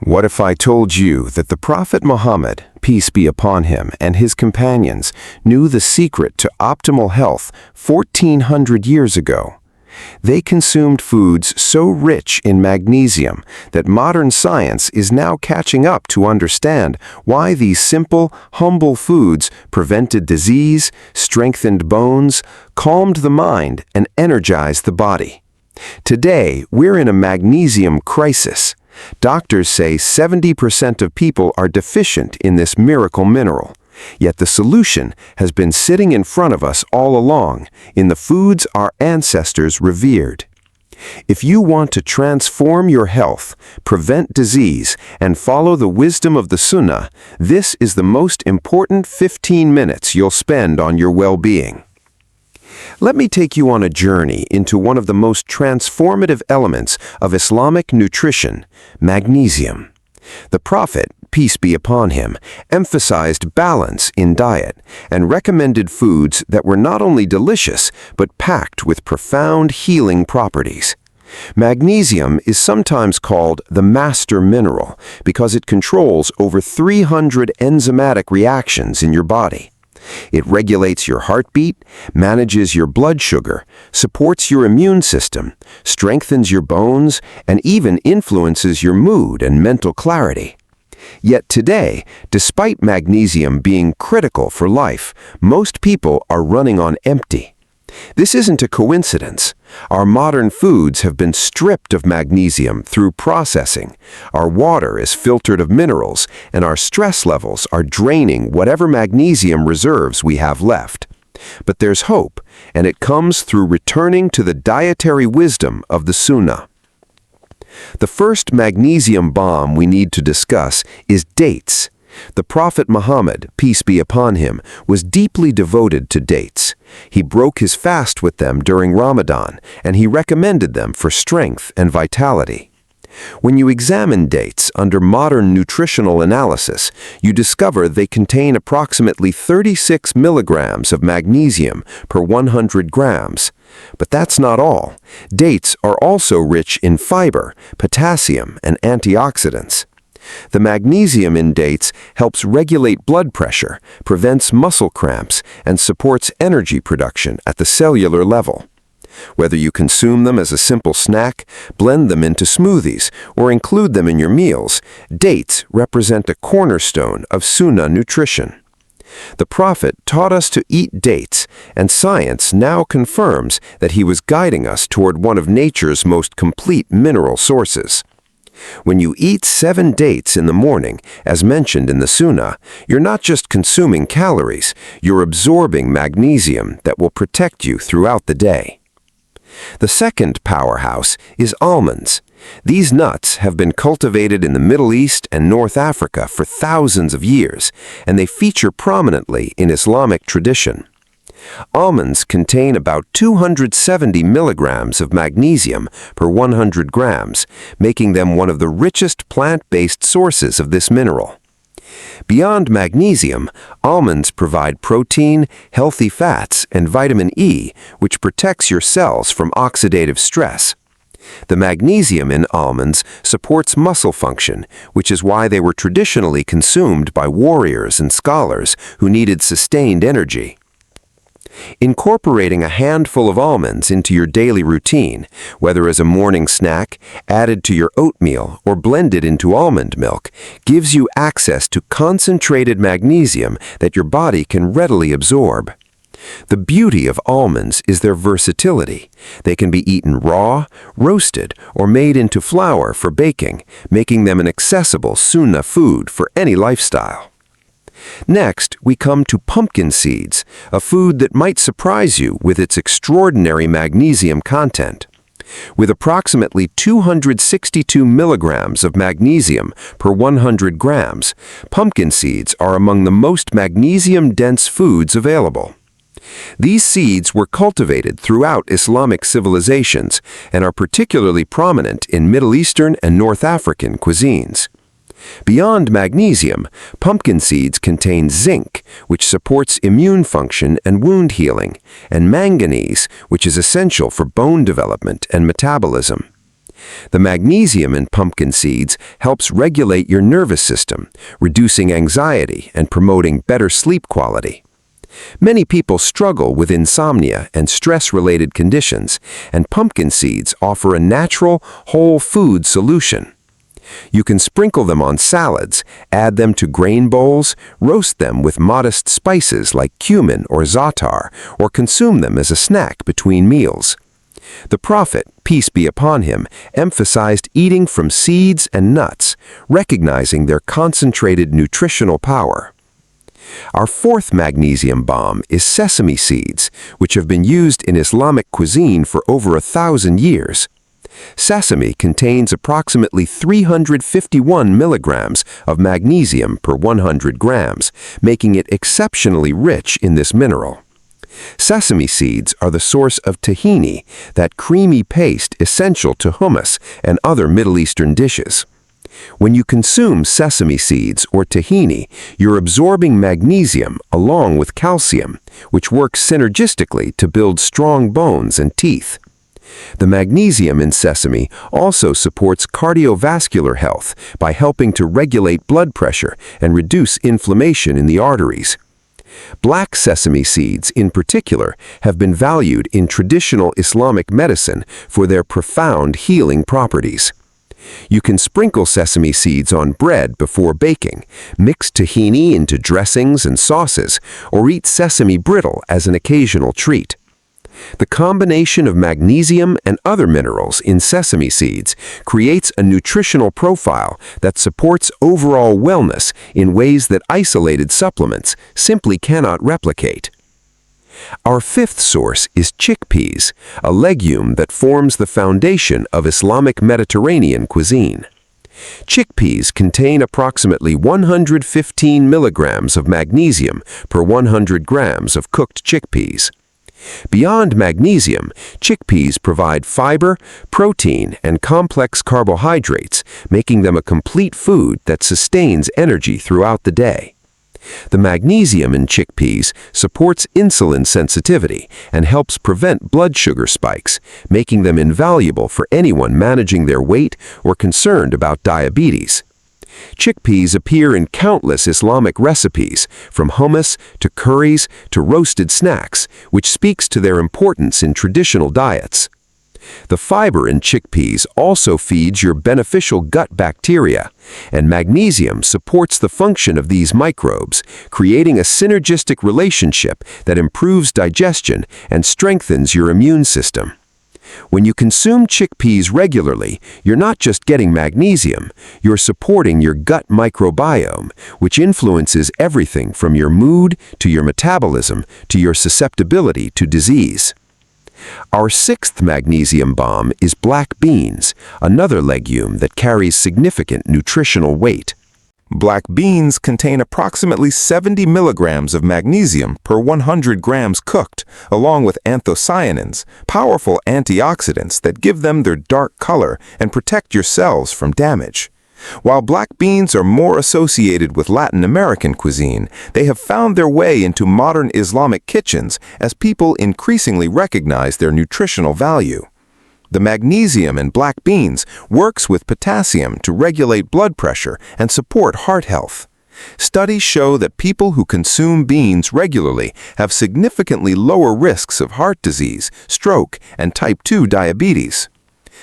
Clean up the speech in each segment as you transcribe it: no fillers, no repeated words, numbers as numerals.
What if I told you that the Prophet Muhammad, peace be upon him, and his companions knew the secret to optimal health 1400 years ago? They consumed foods so rich in magnesium that modern science is now catching up to understand why these simple, humble foods prevented disease, strengthened bones, calmed the mind, and energized the body. Today, we're in a magnesium crisis. Doctors say 70% of people are deficient in this miracle mineral. Yet the solution has been sitting in front of us all along, in the foods our ancestors revered. If you want to transform your health, prevent disease, and follow the wisdom of the Sunnah, this is the most important 15 minutes you'll spend on your well-being. Let me take you on a journey into one of the most transformative elements of Islamic nutrition, magnesium. The Prophet, peace be upon him, emphasized balance in diet and recommended foods that were not only delicious but packed with profound healing properties. Magnesium is sometimes called the master mineral because it controls over 300 enzymatic reactions in your body. It regulates your heartbeat, manages your blood sugar, supports your immune system, strengthens your bones, and even influences your mood and mental clarity. Yet today, despite magnesium being critical for life, most people are running on empty. This isn't a coincidence. Our modern foods have been stripped of magnesium through processing. Our water is filtered of minerals, and our stress levels are draining whatever magnesium reserves we have left. But there's hope, and it comes through returning to the dietary wisdom of the Sunnah. The first magnesium bomb we need to discuss is dates. The Prophet Muhammad, peace be upon him, was deeply devoted to dates. He broke his fast with them during Ramadan, and he recommended them for strength and vitality. When you examine dates under modern nutritional analysis, you discover they contain approximately 36 milligrams of magnesium per 100 grams. But that's not all. Dates are also rich in fiber, potassium, and antioxidants. The magnesium in dates helps regulate blood pressure, prevents muscle cramps, and supports energy production at the cellular level. Whether you consume them as a simple snack, blend them into smoothies, or include them in your meals, dates represent a cornerstone of Sunnah nutrition. The Prophet taught us to eat dates, and science now confirms that he was guiding us toward one of nature's most complete mineral sources. When you eat 7 dates in the morning, as mentioned in the Sunnah, you're not just consuming calories, you're absorbing magnesium that will protect you throughout the day. The second powerhouse is almonds. These nuts have been cultivated in the Middle East and North Africa for thousands of years, and they feature prominently in Islamic tradition. Almonds contain about 270 milligrams of magnesium per 100 grams, making them one of the richest plant-based sources of this mineral. Beyond magnesium, almonds provide protein, healthy fats, and vitamin E, which protects your cells from oxidative stress. The magnesium in almonds supports muscle function, which is why they were traditionally consumed by warriors and scholars who needed sustained energy. Incorporating a handful of almonds into your daily routine, whether as a morning snack, added to your oatmeal, or blended into almond milk, gives you access to concentrated magnesium that your body can readily absorb. The beauty of almonds is their versatility. They can be eaten raw, roasted, or made into flour for baking, making them an accessible Sunnah food for any lifestyle. Next, we come to pumpkin seeds, a food that might surprise you with its extraordinary magnesium content. With approximately 262 milligrams of magnesium per 100 grams, pumpkin seeds are among the most magnesium-dense foods available. These seeds were cultivated throughout Islamic civilizations and are particularly prominent in Middle Eastern and North African cuisines. Beyond magnesium, pumpkin seeds contain zinc, which supports immune function and wound healing, and manganese, which is essential for bone development and metabolism. The magnesium in pumpkin seeds helps regulate your nervous system, reducing anxiety and promoting better sleep quality. Many people struggle with insomnia and stress-related conditions, and pumpkin seeds offer a natural, whole food solution. You can sprinkle them on salads, add them to grain bowls, roast them with modest spices like cumin or za'atar, or consume them as a snack between meals. The Prophet, peace be upon him, emphasized eating from seeds and nuts, recognizing their concentrated nutritional power. Our fourth magnesium bomb is sesame seeds, which have been used in Islamic cuisine for over 1,000 years. Sesame contains approximately 351 milligrams of magnesium per 100 grams, making it exceptionally rich in this mineral. Sesame seeds are the source of tahini, that creamy paste essential to hummus and other Middle Eastern dishes. When you consume sesame seeds or tahini, you're absorbing magnesium along with calcium, which works synergistically to build strong bones and teeth. The magnesium in sesame also supports cardiovascular health by helping to regulate blood pressure and reduce inflammation in the arteries. Black sesame seeds, in particular, have been valued in traditional Islamic medicine for their profound healing properties. You can sprinkle sesame seeds on bread before baking, mix tahini into dressings and sauces, or eat sesame brittle as an occasional treat. The combination of magnesium and other minerals in sesame seeds creates a nutritional profile that supports overall wellness in ways that isolated supplements simply cannot replicate. Our fifth source is chickpeas, a legume that forms the foundation of Islamic Mediterranean cuisine. Chickpeas contain approximately 115 milligrams of magnesium per 100 grams of cooked chickpeas. Beyond magnesium, chickpeas provide fiber, protein, and complex carbohydrates, making them a complete food that sustains energy throughout the day. The magnesium in chickpeas supports insulin sensitivity and helps prevent blood sugar spikes, making them invaluable for anyone managing their weight or concerned about diabetes. Chickpeas appear in countless Islamic recipes, from hummus to curries to roasted snacks, which speaks to their importance in traditional diets. The fiber in chickpeas also feeds your beneficial gut bacteria, and magnesium supports the function of these microbes, creating a synergistic relationship that improves digestion and strengthens your immune system. When you consume chickpeas regularly, you're not just getting magnesium, you're supporting your gut microbiome, which influences everything from your mood to your metabolism to your susceptibility to disease. Our sixth magnesium bomb is black beans, another legume that carries significant nutritional weight. Black beans contain approximately 70 milligrams of magnesium per 100 grams cooked, along with anthocyanins, powerful antioxidants that give them their dark color and protect your cells from damage. While black beans are more associated with Latin American cuisine, they have found their way into modern Islamic kitchens as people increasingly recognize their nutritional value. The magnesium in black beans works with potassium to regulate blood pressure and support heart health. Studies show that people who consume beans regularly have significantly lower risks of heart disease, stroke, and type 2 diabetes.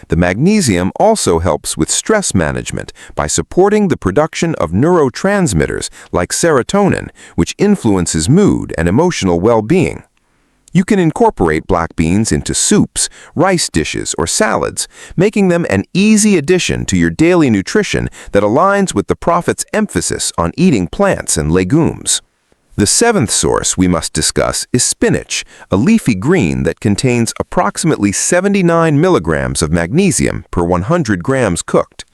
The magnesium also helps with stress management by supporting the production of neurotransmitters like serotonin, which influences mood and emotional well-being. You can incorporate black beans into soups, rice dishes, or salads, making them an easy addition to your daily nutrition that aligns with the Prophet's emphasis on eating plants and legumes. The seventh source we must discuss is spinach, a leafy green that contains approximately 79 milligrams of magnesium per 100 grams cooked.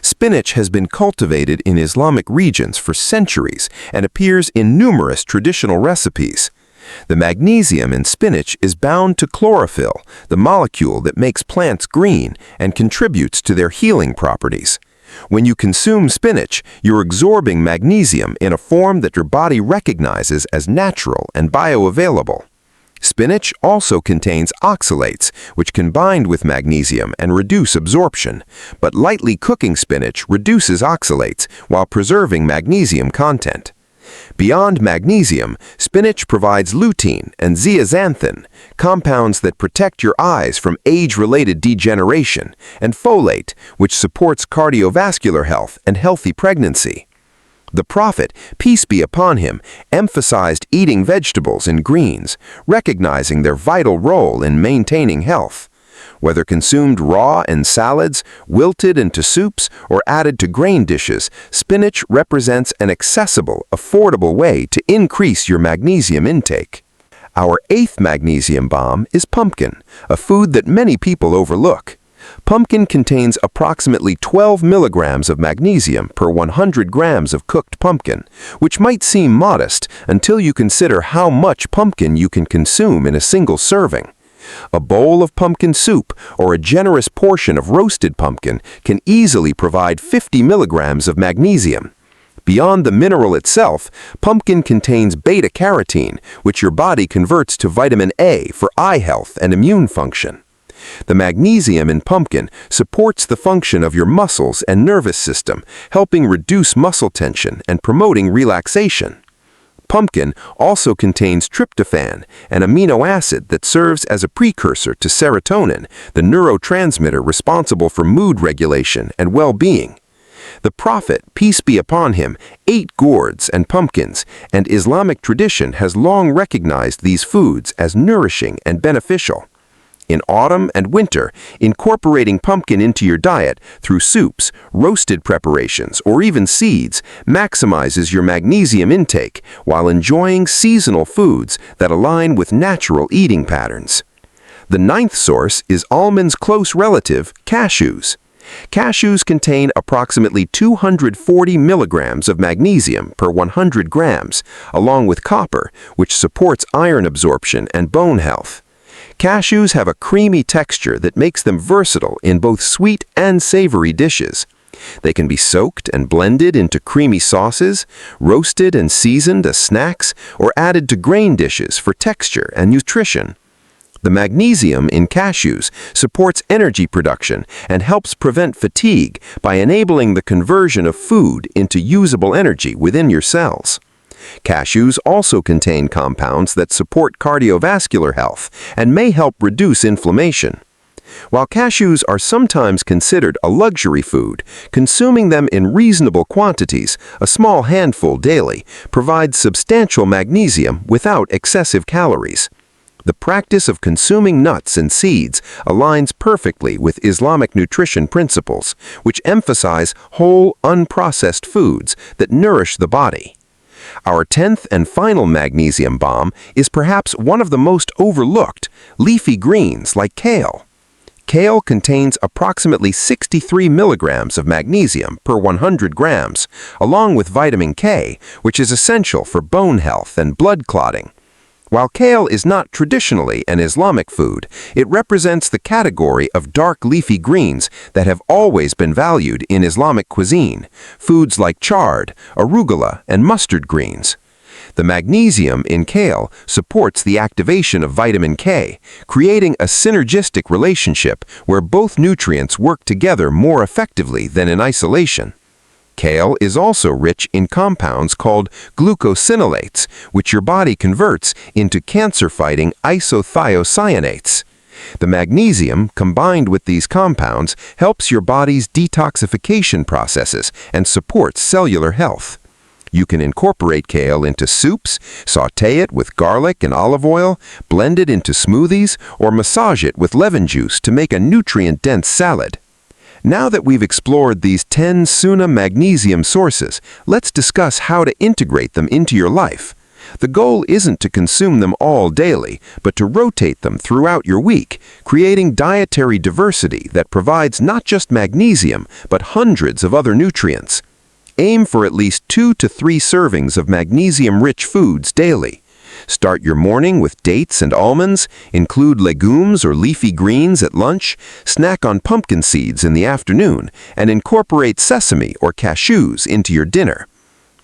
Spinach has been cultivated in Islamic regions for centuries and appears in numerous traditional recipes. The magnesium in spinach is bound to chlorophyll, the molecule that makes plants green and contributes to their healing properties. When you consume spinach, you're absorbing magnesium in a form that your body recognizes as natural and bioavailable. Spinach also contains oxalates, which can bind with magnesium and reduce absorption, but lightly cooking spinach reduces oxalates while preserving magnesium content. Beyond magnesium, spinach provides lutein and zeaxanthin, compounds that protect your eyes from age-related degeneration, and folate, which supports cardiovascular health and healthy pregnancy. The Prophet, peace be upon him, emphasized eating vegetables and greens, recognizing their vital role in maintaining health. Whether consumed raw in salads, wilted into soups, or added to grain dishes, spinach represents an accessible, affordable way to increase your magnesium intake. Our 8th magnesium bomb is pumpkin, a food that many people overlook. Pumpkin contains approximately 12 milligrams of magnesium per 100 grams of cooked pumpkin, which might seem modest until you consider how much pumpkin you can consume in a single serving. A bowl of pumpkin soup or a generous portion of roasted pumpkin can easily provide 50 milligrams of magnesium. Beyond the mineral itself, pumpkin contains beta-carotene, which your body converts to vitamin A for eye health and immune function. The magnesium in pumpkin supports the function of your muscles and nervous system, helping reduce muscle tension and promoting relaxation. Pumpkin also contains tryptophan, an amino acid that serves as a precursor to serotonin, the neurotransmitter responsible for mood regulation and well-being. The Prophet, peace be upon him, ate gourds and pumpkins, and Islamic tradition has long recognized these foods as nourishing and beneficial. In autumn and winter, incorporating pumpkin into your diet through soups, roasted preparations, or even seeds maximizes your magnesium intake while enjoying seasonal foods that align with natural eating patterns. The 9th source is almonds' close relative, cashews. Cashews contain approximately 240 milligrams of magnesium per 100 grams, along with copper, which supports iron absorption and bone health. Cashews have a creamy texture that makes them versatile in both sweet and savory dishes. They can be soaked and blended into creamy sauces, roasted and seasoned as snacks, or added to grain dishes for texture and nutrition. The magnesium in cashews supports energy production and helps prevent fatigue by enabling the conversion of food into usable energy within your cells. Cashews also contain compounds that support cardiovascular health and may help reduce inflammation. While cashews are sometimes considered a luxury food, consuming them in reasonable quantities, a small handful daily, provides substantial magnesium without excessive calories. The practice of consuming nuts and seeds aligns perfectly with Islamic nutrition principles, which emphasize whole, unprocessed foods that nourish the body. Our 10th and final magnesium bomb is perhaps one of the most overlooked, leafy greens like kale. Kale contains approximately 63 milligrams of magnesium per 100 grams, along with vitamin K, which is essential for bone health and blood clotting. While kale is not traditionally an Islamic food, it represents the category of dark leafy greens that have always been valued in Islamic cuisine, foods like chard, arugula, and mustard greens. The magnesium in kale supports the activation of vitamin K, creating a synergistic relationship where both nutrients work together more effectively than in isolation. Kale is also rich in compounds called glucosinolates, which your body converts into cancer-fighting isothiocyanates. The magnesium, combined with these compounds, helps your body's detoxification processes and supports cellular health. You can incorporate kale into soups, sauté it with garlic and olive oil, blend it into smoothies, or massage it with lemon juice to make a nutrient-dense salad. Now that we've explored these 10 Sunnah Magnesium sources, let's discuss how to integrate them into your life. The goal isn't to consume them all daily, but to rotate them throughout your week, creating dietary diversity that provides not just magnesium, but hundreds of other nutrients. Aim for at least 2 to 3 servings of magnesium-rich foods daily. Start your morning with dates and almonds, include legumes or leafy greens at lunch, snack on pumpkin seeds in the afternoon, and incorporate sesame or cashews into your dinner.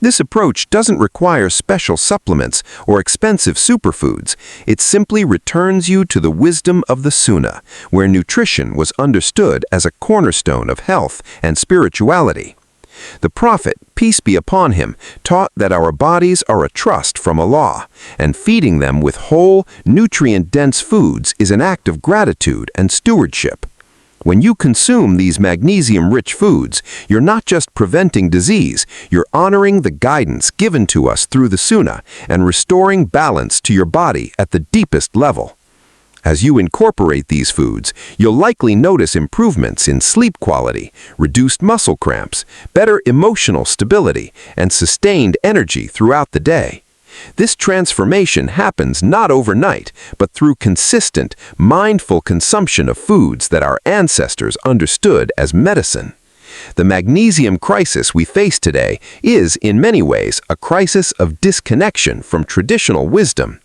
This approach doesn't require special supplements or expensive superfoods. It simply returns you to the wisdom of the Sunnah, where nutrition was understood as a cornerstone of health and spirituality. The Prophet, peace be upon him, taught that our bodies are a trust from Allah, and feeding them with whole, nutrient-dense foods is an act of gratitude and stewardship. When you consume these magnesium-rich foods, you're not just preventing disease, you're honoring the guidance given to us through the Sunnah and restoring balance to your body at the deepest level. As you incorporate these foods, you'll likely notice improvements in sleep quality, reduced muscle cramps, better emotional stability, and sustained energy throughout the day. This transformation happens not overnight, but through consistent, mindful consumption of foods that our ancestors understood as medicine. The magnesium crisis we face today is, in many ways, a crisis of disconnection from traditional wisdom.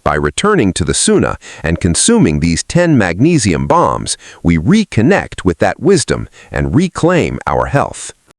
By returning to the Sunnah and consuming these 10 magnesium bombs, we reconnect with that wisdom and reclaim our health.